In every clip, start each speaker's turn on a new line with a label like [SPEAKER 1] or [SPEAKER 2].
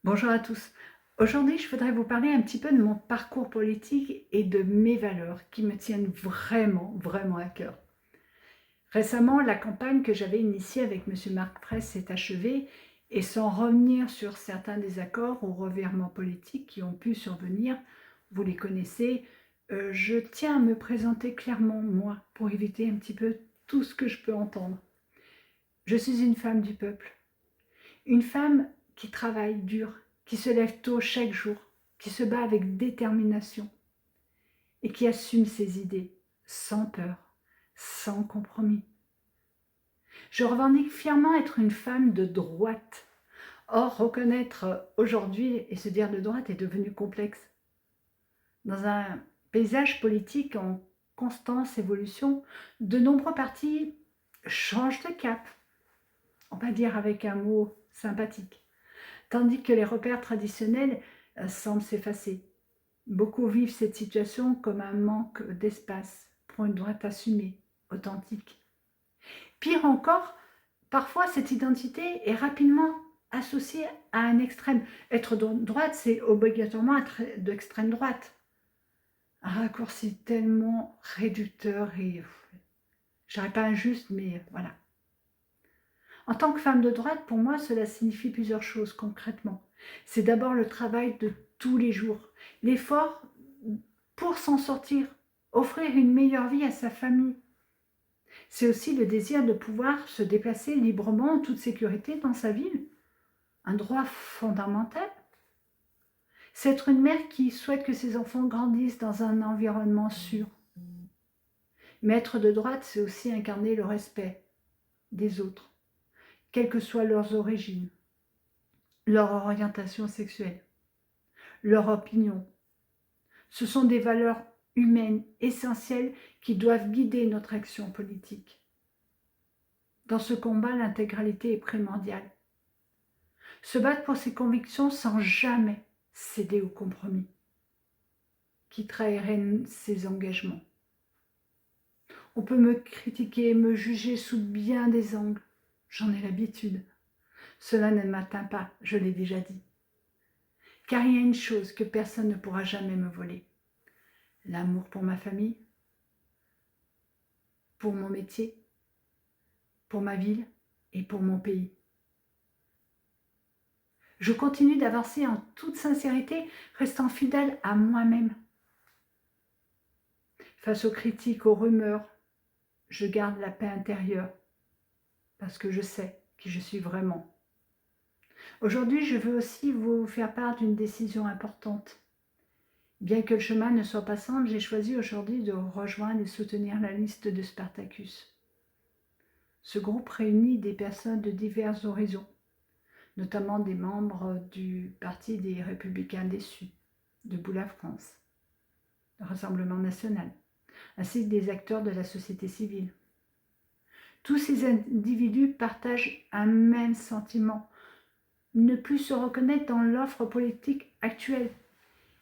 [SPEAKER 1] Bonjour à tous. Aujourd'hui, je voudrais vous parler un petit peu de mon parcours politique et de mes valeurs qui me tiennent vraiment à cœur. Récemment, la campagne que j'avais initiée avec M. Marc Fraisse s'est achevée et sans revenir sur certains désaccords ou revirements politiques qui ont pu survenir, vous les connaissez, je tiens à me présenter clairement, moi, pour éviter un petit peu tout ce que je peux entendre. Je suis une femme du peuple. Une femme qui travaille dur, qui se lève tôt chaque jour, qui se bat avec détermination et qui assume ses idées sans peur, sans compromis. Je revendique fièrement être une femme de droite. Or, reconnaître aujourd'hui et se dire de droite est devenu complexe. Dans un paysage politique en constante évolution, de nombreux partis changent de cap, on va dire avec un mot sympathique, tandis que les repères traditionnels semblent s'effacer. Beaucoup vivent cette situation comme un manque d'espace pour une droite assumée, authentique. Pire encore, parfois cette identité est rapidement associée à un extrême. Être de droite, c'est obligatoirement être d'extrême droite. Un raccourci tellement réducteur et, je dirais pas injuste, mais voilà. En tant que femme de droite, pour moi, cela signifie plusieurs choses concrètement. C'est d'abord le travail de tous les jours, l'effort pour s'en sortir, offrir une meilleure vie à sa famille. C'est aussi le désir de pouvoir se déplacer librement en toute sécurité dans sa ville, un droit fondamental. C'est être une mère qui souhaite que ses enfants grandissent dans un environnement sûr. Mais être de droite, c'est aussi incarner le respect des autres, quelles que soient leurs origines, leur orientation sexuelle, leur opinion. Ce sont des valeurs humaines essentielles qui doivent guider notre action politique. Dans ce combat, l'intégralité est primordiale. Se battre pour ses convictions sans jamais céder au compromis qui trahirait ses engagements. On peut me critiquer, me juger sous bien des angles. J'en ai l'habitude. Cela ne m'atteint pas, je l'ai déjà dit. Car il y a une chose que personne ne pourra jamais me voler. L'amour pour ma famille, pour mon métier, pour ma ville et pour mon pays. Je continue d'avancer en toute sincérité, restant fidèle à moi-même. Face aux critiques, aux rumeurs, je garde la paix intérieure parce que je sais qui je suis vraiment. Aujourd'hui, je veux aussi vous faire part d'une décision importante. Bien que le chemin ne soit pas simple, j'ai choisi aujourd'hui de rejoindre et soutenir la liste de Spartacus. Ce groupe réunit des personnes de divers horizons, notamment des membres du Parti des Républicains déçus, Debout la France, le Rassemblement national, ainsi que des acteurs de la société civile. Tous ces individus partagent un même sentiment, ne plus se reconnaître dans l'offre politique actuelle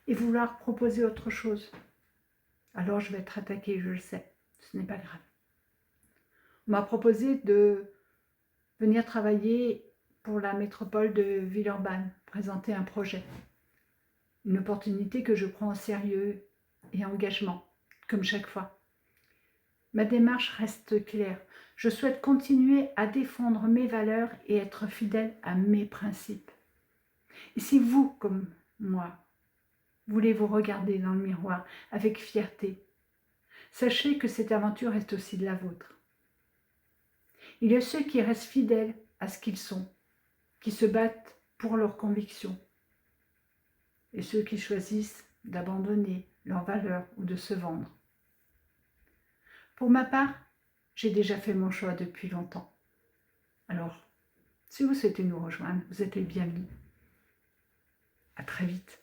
[SPEAKER 1] et vouloir proposer autre chose. Alors je vais être attaquée, je le sais, ce n'est pas grave. On m'a proposé de venir travailler pour la métropole de Villeurbanne, présenter un projet. Une opportunité que je prends au sérieux et engagement, comme chaque fois. Ma démarche reste claire. Je souhaite continuer à défendre mes valeurs et être fidèle à mes principes. Et si vous, comme moi, voulez vous regarder dans le miroir avec fierté, sachez que cette aventure est aussi de la vôtre. Il y a ceux qui restent fidèles à ce qu'ils sont, qui se battent pour leurs convictions, et ceux qui choisissent d'abandonner leurs valeurs ou de se vendre. Pour ma part, j'ai déjà fait mon choix depuis longtemps. Alors, si vous souhaitez nous rejoindre, vous êtes les bienvenus. À très vite.